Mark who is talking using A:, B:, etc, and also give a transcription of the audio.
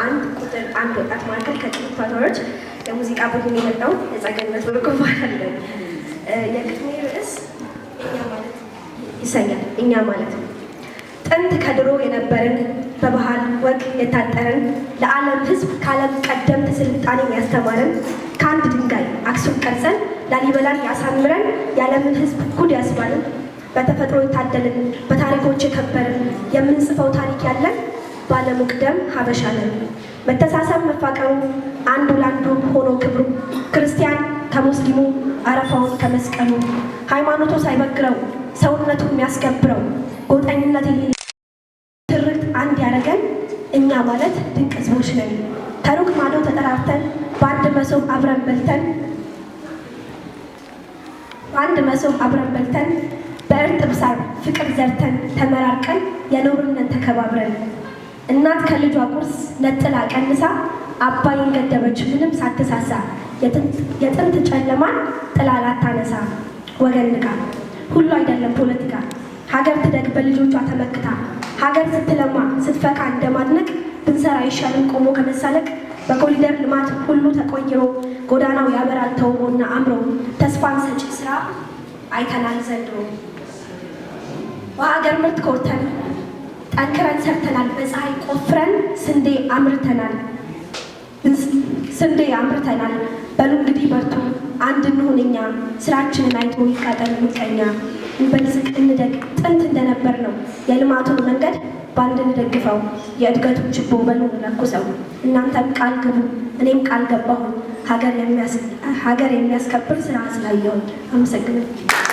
A: አንድ ወጣት ማዕከል ከጥንታቶች የሙዚቃ ቡድን የመጣው የጸገነት ብሎ ባላለን የግጥሜ ርዕስ እኛ ማለት ይሰኛል። እኛ ማለት ጥንት ከድሮ የነበርን በባህል ወግ የታጠርን ለዓለም ሕዝብ ከዓለም ቀደምት ስልጣኔን ያስተማርን ከአንድ ድንጋይ አክሱም ቀርጸን ላሊበላን ያሳምረን የዓለምን ሕዝብ ጉድ ያስባልን በተፈጥሮ የታደልን በታሪኮች የከበርን የምንጽፈው ታሪክ ያለን ባለሙቅደም ሀበሻ ነን። መተሳሰብ መፋቀሩ አንዱ ለአንዱ ሆኖ ክብሩ ክርስቲያን ከሙስሊሙ አረፋውን ከመስቀሉ ሃይማኖቱ ሳይበግረው ሰውነቱ የሚያስከብረው ጎጠኝነት ትርክት አንድ ያደረገን እኛ ማለት ድንቅ ህዝቦች ነን። ከሩቅ ማዶ ተጠራርተን በአንድ መሶብ አብረን በልተን በእርጥብ ሳር ፍቅር ዘርተን ተመራርቀን የኖርነን ተከባብረን እናት ከልጇ ቁርስ ነጥላ ቀንሳ አባይን ገደበች ምንም ሳትሳሳ የጥንት ጨለማን ጥላ ላታነሳ ወገን ንቃ ሁሉ አይደለም ፖለቲካ ሀገር ትደግ በልጆቿ ተመክታ ሀገር ስትለማ ስትፈካ እንደማድነቅ ብንሰራ ይሻልን ቆሞ ከመሳለቅ በኮሪደር ልማት ሁሉ ተቆይሮ ጎዳናው ያበራል ተውቦና አምሮ ተስፋን ሰጪ ስራ አይተናል ዘንድሮ በሀገር ምርት ኮርተን ጠንክረን ሰርተናል በፀሐይ ቆፍረን ስንዴ አምርተናል በሉ እንግዲህ በርቱ አንድ እንሁን እኛ ስራችንን አይቶ ይቃጠል ምቀኛ እንበልጽግ እንደግ ጥንት እንደነበር ነው የልማቱን መንገድ በአንድ እንደግፈው የእድገቱን ችቦ በሉ እንለኩሰው እናንተም ቃል ግቡ እኔም ቃል ገባሁ ሀገር የሚያስከብር ስራ ስላየው አመሰግናለሁ።